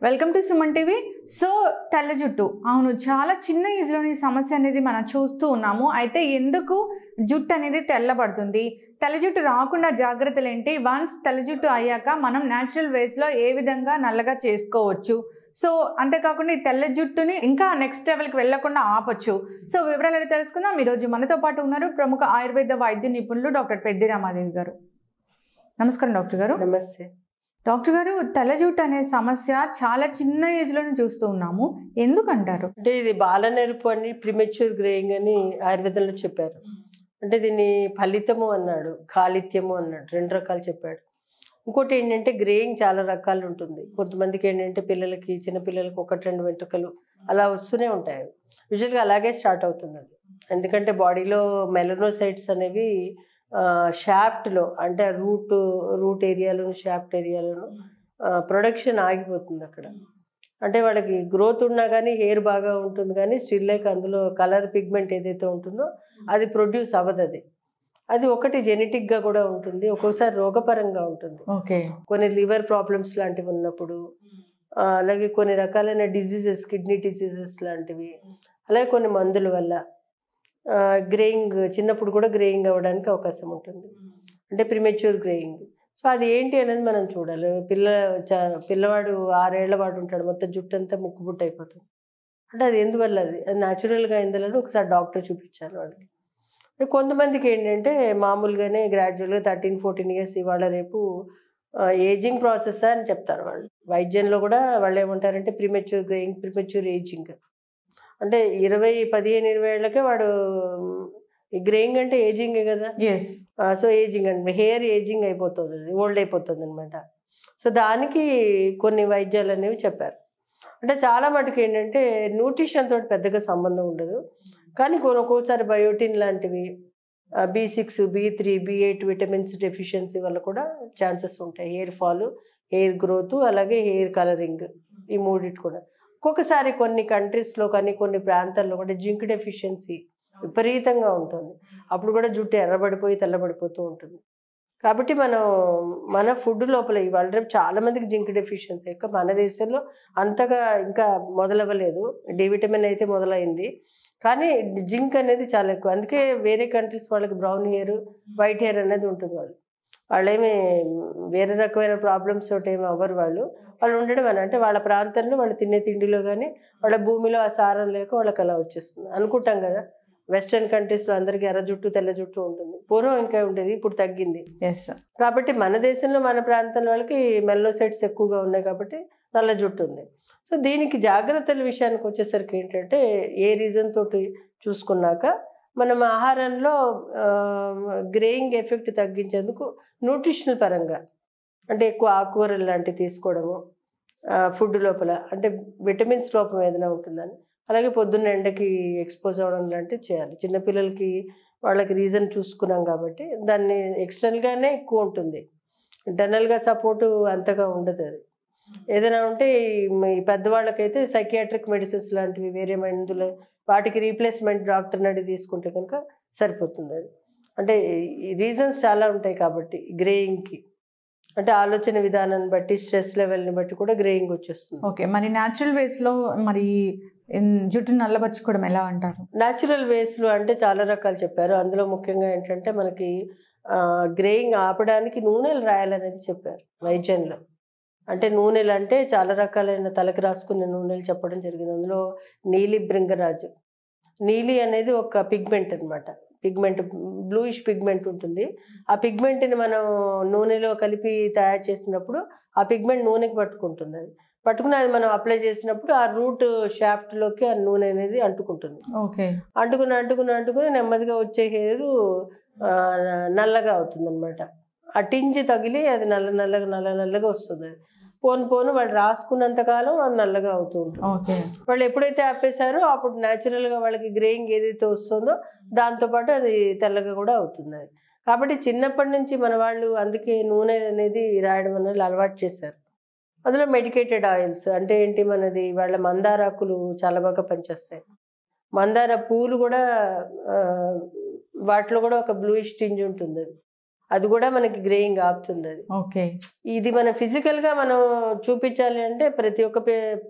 Welcome to Suman TV. So తెల్ల జుట్టు, అవును, చాలా చిన్న ఏజ్లోని సమస్య అనేది మనం చూస్తూ ఉన్నాము. అయితే ఎందుకు జుట్టు అనేది తెల్లబడుతుంది, తెల్ల జుట్టు రాకుండా జాగ్రత్తలు ఏంటి, వన్స్ తెల్ల జుట్టు అయ్యాక మనం న్యాచురల్ వేస్లో ఏ విధంగా నల్లగా చేసుకోవచ్చు, సో అంతేకాకుండా ఈ తెల్ల జుట్టుని ఇంకా నెక్స్ట్ లెవెల్కి వెళ్లకుండా ఆపొచ్చు. సో వివరాలు అయితే తెలుసుకుందాం. ఈరోజు మనతో పాటు ఉన్నారు ప్రముఖ ఆయుర్వేద వైద్య నిపుణులు డాక్టర్ పెద్ది రామాదేవి గారు. నమస్కారం డాక్టర్ గారు. నమస్తే డాక్టర్ గారు, తెల్ల జుట్టు అనే సమస్య చాలా చిన్న ఏజ్లోనే చూస్తూ ఉన్నాము, ఎందుకంటారు? అంటే ఇది బాలనెరుపు అని ప్రిమెచ్యూర్ గ్రేయింగ్ అని ఆయుర్వేదంలో చెప్పారు. అంటే దీన్ని ఫలితము అన్నాడు, కాలిత్యము అన్నాడు, రెండు రకాలు చెప్పాడు. ఇంకోటి ఏంటంటే గ్రేయింగ్ చాలా రకాలు ఉంటుంది. కొంతమందికి ఏంటంటే పిల్లలకి, చిన్నపిల్లలకి ఒకటి రెండు వెంట్రుకలు అలా వస్తూనే ఉంటాయి. యూజువల్గా అలాగే స్టార్ట్ అవుతుంది అది. ఎందుకంటే బాడీలో మెలనోసైట్స్ అనేవి షాఫ్ట్లో, అంటే రూట్ ఏరియాలోను షాఫ్ట్ ఏరియాలోను ప్రొడక్షన్ ఆగిపోతుంది అక్కడ. అంటే వాళ్ళకి గ్రోత్ ఉన్నా కానీ హెయిర్ బాగా ఉంటుంది, కానీ స్టిల్ లైక్ అందులో కలర్ పిగ్మెంట్ ఏదైతే ఉంటుందో అది ప్రొడ్యూస్ అవ్వదు. అది ఒకటి జెనెటిక్గా కూడా ఉంటుంది, ఒక్కొక్కసారి రోగపరంగా ఉంటుంది. ఓకే, కొన్ని లివర్ ప్రాబ్లమ్స్ లాంటివి ఉన్నప్పుడు, అలాగే కొన్ని రకాలైన డిజీజెస్, కిడ్నీ డిజీజెస్ లాంటివి, అలాగే కొన్ని మందుల వల్ల గ్రేయింగ్ చిన్నప్పుడు కూడా గ్రేయింగ్ అవ్వడానికి అవకాశం ఉంటుంది. అంటే ప్రిమెచ్యూర్ గ్రేయింగ్. సో అది ఏంటి అనేది మనం చూడాలి. పిల్లవాడు 6 ఏళ్ల వాడు ఉంటాడు, మొత్తం జుట్టు అంతా ముక్కుబుట్టు అయిపోతుంది. అంటే అది ఎందువల్ల, అది న్యాచురల్గా అయిందని ఒకసారి డాక్టర్ చూపించాలి వాళ్ళకి. కొంతమందికి ఏంటంటే మామూలుగానే గ్రాడ్యువల్గా 13-14 ఇయర్స్ ఇవాళ రేపు ఏజింగ్ ప్రాసెస్ అని చెప్తారు వాళ్ళు. వైద్యంలో కూడా వాళ్ళు ఏమంటారంటే ప్రిమెచ్యూర్ గ్రేయింగ్, ప్రిమెచ్యూర్ ఏజింగ్. అంటే 15-20 ఏళ్ళకే వాడు గ్రేయింగ్ అంటే ఏజింగే కదా. సో ఏజింగ్ అంటే హెయిర్ ఏజింగ్ అయిపోతుంది, ఓల్డ్ అయిపోతుంది అనమాట. సో దానికి కొన్ని వైద్యాలు అనేవి చెప్పారు. అంటే చాలా మటుకు ఏంటంటే న్యూట్రిషన్ తోటి పెద్దగా సంబంధం ఉండదు, కానీ ఒక్కోసారి బయోటిన్ లాంటివి, B6, B3, B8 vitamins deficiency వల్ల కూడా ఛాన్సెస్ ఉంటాయి. హెయిర్ ఫాల్, హెయిర్ గ్రోత్, అలాగే హెయిర్ కలరింగ్, ఈ మూడిటి కూడా. ఒక్కొక్కసారి కొన్ని కంట్రీస్లో కానీ కొన్ని ప్రాంతాల్లో కూడా జింక్ డెఫిషియన్సీ విపరీతంగా ఉంటుంది. అప్పుడు కూడా జుట్టు ఎర్రబడిపోయి తెల్లబడిపోతూ ఉంటుంది. కాబట్టి మన ఫుడ్ లోపల ఇవాళ రేపు చాలా మందికి జింక్ డెఫిషియన్సీ ఎక్కువ. మన దేశంలో అంతగా ఇంకా మొదలవ్వలేదు, డి విటమిన్ అయితే మొదలైంది, కానీ జింక్ అనేది చాలా ఎక్కువ. అందుకే వేరే కంట్రీస్ వాళ్ళకి బ్రౌన్ హెయిర్, వైట్ హెయిర్ అనేది ఉంటుంది. వాళ్ళేమి వేరే రకమైన ప్రాబ్లమ్స్ తోటి ఏమి అవ్వరు. వాళ్ళు ఉండడం అని అంటే వాళ్ళ ప్రాంతంలో వాళ్ళు తినే తిండిలో కానీ వాళ్ళ భూమిలో ఆ సారం లేక వాళ్ళకి అలా వచ్చేస్తుంది అనుకుంటాం కదా. వెస్ట్రన్ కంట్రీస్లో అందరికీ ఎర్ర జుట్టు తెల్ల జుట్టు ఉంటుంది, పూర్వం ఇంకా ఉండేది, ఇప్పుడు తగ్గింది. కాబట్టి మన దేశంలో మన ప్రాంతం వాళ్ళకి మెలనోసైట్స్ ఎక్కువగా ఉన్నాయి కాబట్టి నల్ల జుట్టు ఉంది. సో దీనికి జాగ్రత్తల విషయానికి వచ్చేసరికి ఏంటంటే ఏ రీజన్ తోటి చూసుకున్నాక మనం ఆహారంలో గ్రేయింగ్ ఎఫెక్ట్ తగ్గించేందుకు న్యూట్రిషనల్ పరంగా అంటే ఎక్కువ ఆకుకూరలు లాంటివి తీసుకోవడము, ఫుడ్ లోపల అంటే విటమిన్స్ లోపం ఏదైనా ఉంటుందని, అలాగే పొద్దున్న ఎండకి ఎక్స్పోజ్ అవ్వడం లాంటివి చేయాలి. చిన్నపిల్లలకి వాళ్ళకి రీజన్ చూసుకున్నాం కాబట్టి దాన్ని ఎక్స్టర్నల్గానే ఎక్కువ ఉంటుంది, ఇంటర్నల్గా సపోర్టు అంతగా ఉండదు. అది ఏదైనా ఉంటే ఈ పెద్దవాళ్ళకైతే సైకియాట్రిక్ మెడిసిన్స్ లాంటివి, వేరే మందులు, వాటికి రీప్లేస్మెంట్ డాక్టర్ని అడిగి తీసుకుంటే కనుక సరిపోతుంది. అది అంటే రీజన్స్ చాలా ఉంటాయి కాబట్టి గ్రేయింగ్కి, అంటే ఆలోచన విధానాన్ని బట్టి, స్ట్రెస్ లెవెల్ని బట్టి కూడా గ్రేయింగ్ వచ్చేస్తుంది. ఓకే, మరి న్యాచురల్ వేస్లో మరి జుట్టును నల్లబరుచుకోవడం ఎలా అంటారు? న్యాచురల్ వేస్లో అంటే చాలా రకాలు చెప్పారు. అందులో ముఖ్యంగా ఏంటంటే మనకి గ్రేయింగ్ ఆపడానికి నూనెలు రాయాలనేది చెప్పారు వైద్యంలో. అంటే నూనెలు అంటే చాలా రకాలైన తలకి రాసుకునే నూనెలు చెప్పడం జరిగింది. అందులో నీలి భృంగరాజు, నీలి అనేది ఒక పిగ్మెంట్ అనమాట. పిగ్మెంట్ బ్లూయిష్ పిగ్మెంట్ ఉంటుంది. ఆ పిగ్మెంట్ని మనం నూనెలో కలిపి తయారు చేసినప్పుడు ఆ పిగ్మెంట్ నూనెకి పట్టుకుంటుంది. అది పట్టుకుని అది మనం అప్లై చేసినప్పుడు ఆ రూట్ షాఫ్ట్లోకి ఆ నూనె అనేది అంటుకుంటుంది. అంటుకుని నెమ్మదిగా వచ్చే హెయిర్ నల్లగా అవుతుంది అనమాట. ఆ టింజ్ తగిలి అది నల్లగా వస్తుంది. పోను వాళ్ళు రాసుకున్నంతకాలం అది నల్లగా అవుతూ ఉంటుంది. వాళ్ళు ఎప్పుడైతే ఆపేశారో అప్పుడు న్యాచురల్గా వాళ్ళకి గ్రేయింగ్ ఏదైతే వస్తుందో దాంతోపాటు అది తెల్లగా కూడా అవుతుంది. అది కాబట్టి చిన్నప్పటి నుంచి మన వాళ్ళు అందుకే నూనె అనేది రాయడం అనేది అలవాటు చేశారు. అందులో మెడికేటెడ్ ఆయిల్స్ అంటే ఏంటి, మనది వాళ్ళ మందారాకులు చాలా బాగా పనిచేస్తాయి. మందార పూలు కూడా వాటిలో కూడా ఒక బ్లూయిష్ టింజ్ ఉంటుంది. అది కూడా మనకి గ్రేయింగ్ ఆపుతుంది. అది ఓకే. ఇది మనం ఫిజికల్గా మనం చూపించాలి అంటే ప్రతి ఒక్క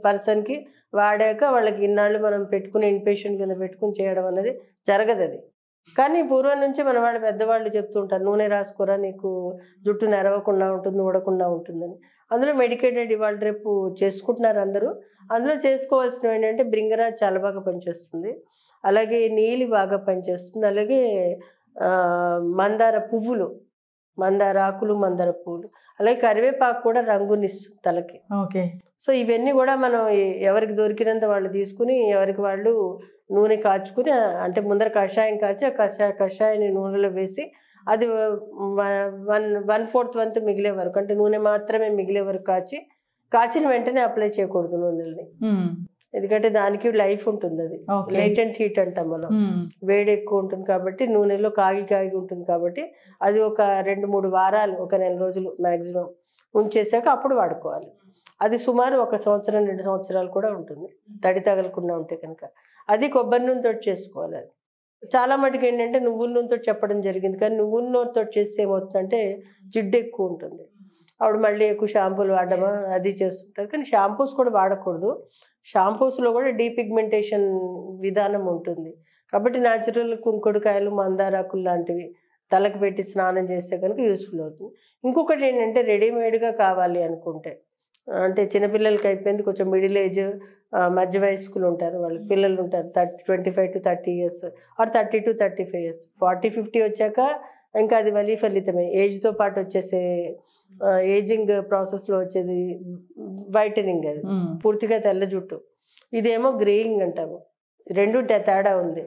పర్సన్కి వాడాక వాళ్ళకి ఇన్నాళ్ళు మనం పెట్టుకుని ఇన్పేషెంట్ కింద పెట్టుకుని చేయడం అనేది జరగదు. అది కానీ పూర్వం నుంచి మన వాళ్ళు పెద్దవాళ్ళు చెప్తుంటారు, నూనె రాసుకోరా నీకు జుట్టు నెరవకుండా ఉంటుంది, ఊడకుండా ఉంటుందని. అందులో మెడికేటెడ్ ఇవాళ రేపు చేసుకుంటున్నారు అందరూ. అందులో చేసుకోవాల్సినవి ఏంటంటే భృంగరాజ్ చాలా బాగా పనిచేస్తుంది, అలాగే నీలి బాగా పనిచేస్తుంది, అలాగే మందార పువ్వులు, మందార ఆకులు, మందార పువ్వులు, అలాగే కరివేపాకు కూడా రంగునిస్తుంది తలకి. ఓకే. సో ఇవన్నీ కూడా మనం ఎవరికి దొరికినంత వాళ్ళు తీసుకుని ఎవరికి వాళ్ళు నూనె కాచుకుని, అంటే ముందర కషాయం కాచి ఆ కషాయాన్ని నూనెలో వేసి అది 1/4 వంతు మిగిలే వరకు, అంటే నూనె మాత్రమే మిగిలే వరకు కాచిన వెంటనే అప్లై చేయకూడదు నూనెల్ని. ఎందుకంటే దానికి లైఫ్ ఉంటుంది. అది లేటెంట్ హీట్ అంటాం మనం, వేడి ఎక్కువ ఉంటుంది కాబట్టి నూనెలో కాగి ఉంటుంది కాబట్టి అది ఒక 2-3 వారాలు, ఒక నెల రోజులు మ్యాక్సిమం ఉంచేసాక అప్పుడు వాడుకోవాలి. అది సుమారు 1 సంవత్సరం 2 సంవత్సరాలు కూడా ఉంటుంది తడి తగలకుండా ఉంటే కనుక. అది కొబ్బరి నూనెతో చేసుకోవాలి. అది చాలా మటుకు ఏంటంటే నువ్వుల నూనెతో చెప్పడం జరిగింది, కానీ నువ్వుల నూనెతో చేస్తే ఏమవుతుందంటే జిడ్డు ఎక్కువ ఉంటుంది. అప్పుడు మళ్ళీ ఎక్కువ షాంపూలు వాడడమా అది చేస్తుంటారు. కానీ షాంపూస్ కూడా వాడకూడదు. షాంపూస్లో కూడా డీపిగ్మెంటేషన్ విధానం ఉంటుంది కాబట్టి న్యాచురల్ కుంకుడుకాయలు, మందారాకులు లాంటివి తలకు పెట్టి స్నానం చేస్తే కనుక యూస్ఫుల్ అవుతుంది. ఇంకొకటి ఏంటంటే రెడీమేడ్గా కావాలి అనుకుంటే, అంటే చిన్నపిల్లలకి అయిపోయింది, కొంచెం మిడిల్ ఏజ్ మధ్య వయస్కులు ఉంటారు, వాళ్ళకి పిల్లలు ఉంటారు 25 to 30 years are 30 to 35 years. 40-50 వచ్చాక ఇంకా అది వలి ఫలితమే, ఏజ్తో పాటు వచ్చేసే ఏజింగ్ ప్రాసెస్లో వచ్చేది వైటనింగ్. అది పూర్తిగా తెల్ల జుట్టు, ఇదేమో గ్రేయింగ్ అంటాము. రెండు తేడా ఉంది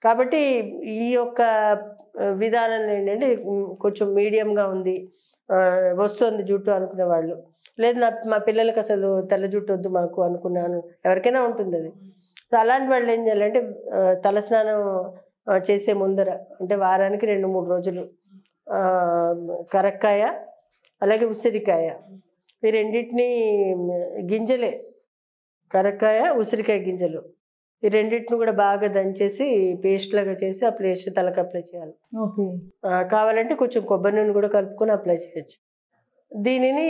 కాబట్టి ఈ యొక్క విధానం ఏంటంటే కొంచెం మీడియంగా ఉంది, వస్తుంది జుట్టు అనుకునే వాళ్ళు, లేదు మా పిల్లలకి అసలు తెల్ల జుట్టు వద్దు మాకు అనుకున్నాను, ఎవరికైనా ఉంటుంది అది. అలాంటి వాళ్ళు ఏం చేయాలంటే తలస్నానం చేసే ముందర, అంటే వారానికి 2-3 రోజులు కరక్కాయ అలాగే ఉసిరికాయ, ఈ రెండింటినీ గింజలే, కరక్కాయ ఉసిరికాయ గింజలు, ఈ రెండింటిని కూడా బాగా దంచేసి పేస్ట్ లాగా చేసి ఆ పేస్ట్ తలకు అప్లై చేయాలి. కావాలంటే కొంచెం కొబ్బరి నూనె కూడా కలుపుకొని అప్లై చేయొచ్చు. దీనిని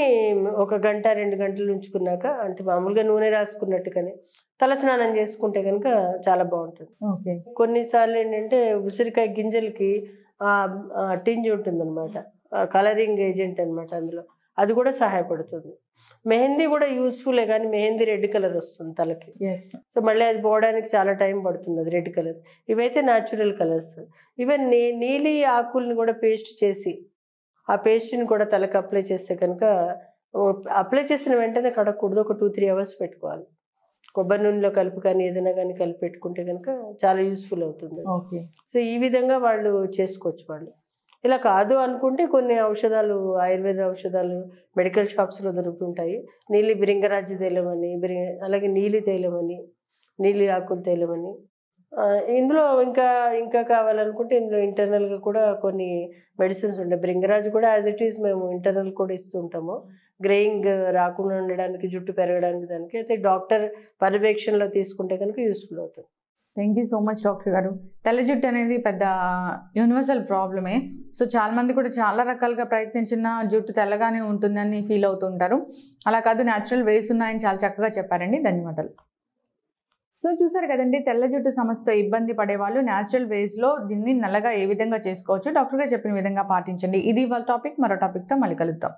1 గంట 2 గంటలు ఉంచుకున్నాక, అంటే మామూలుగా నూనె రాసుకున్నట్టుగానే తల స్నానం చేసుకుంటే కనుక చాలా బాగుంటుంది. కొన్నిసార్లు ఏంటంటే ఉసిరికాయ గింజలకి టింజ్ ఉంటుందన్నమాట, కలరింగ్ ఏజెంట్ అనమాట అందులో, అది కూడా సహాయపడుతుంది. మెహందీ కూడా యూస్ఫుల్లే, కానీ మెహందీ రెడ్ కలర్ వస్తుంది తలకి. సో మళ్ళీ అది పోవడానికి చాలా టైం పడుతుంది, అది రెడ్ కలర్. ఇవైతే న్యాచురల్ కలర్స్. ఈవెన్ నీలి ఆకుల్ని కూడా పేస్ట్ చేసి ఆ పేస్ట్ని కూడా తలకు అప్లై చేస్తే కనుక, అప్లై చేసిన వెంటనే కడగకూడదు, ఒక 2-3 hours పెట్టుకోవాలి. కొబ్బరి నూనెలో కలిపి కానీ ఏదైనా కానీ కలిపి పెట్టుకుంటే కనుక చాలా యూస్ఫుల్ అవుతుంది. సో ఈ విధంగా వాళ్ళు చేసుకోవచ్చు. వాళ్ళు ఇలా కాదు అనుకుంటే కొన్ని ఔషధాలు, ఆయుర్వేద ఔషధాలు మెడికల్ షాప్స్లో దొరుకుతుంటాయి. నీలి భృంగరాజ తైలం అని, అలాగే నీలి తైలం అని, నీలి ఆకుల తైలం అని. ఇందులో ఇంకా కావాలనుకుంటే ఇందులో ఇంటర్నల్గా కూడా కొన్ని మెడిసిన్స్ ఉంటాయి. భృంగరాజు కూడా యాజ్ ఇట్ ఈస్ మేము ఇంటర్నల్ కూడా ఇస్తుంటాము, గ్రేయింగ్ రాకుండా ఉండడానికి, జుట్టు పెరగడానికి. దానికి అయితే డాక్టర్ పర్యవేక్షణలో తీసుకుంటే కనుక యూస్ఫుల్ అవుతుంది. Thank you so much doctor గారు. తెల్ల జుట్టు అనేది పెద్ద యూనివర్సల్ ప్రాబ్లమే. సో చాలా మంది కూడా చాలా రకాలుగా ప్రయత్నించిన జుట్టు తెల్లగానే ఉంటుందని ఫీల్ అవుతుంటారు. అలా కాదు, న్యాచురల్ వేస్ ఉన్నాయని చాలా చక్కగా చెప్పారండి. ధన్యవాదాలు. సో చూసారు కదండి, తెల్ల జుట్టు సమస్యతో ఇబ్బంది పడేవాళ్ళు న్యాచురల్ వేస్లో దీన్ని నల్లగా ఏ విధంగా చేసుకోవచ్చు, డాక్టర్ గారు చెప్పిన విధంగా పాటించండి. ఇది వాళ్ళ టాపిక్. మరో టాపిక్తో మళ్ళీ కలుద్దాం.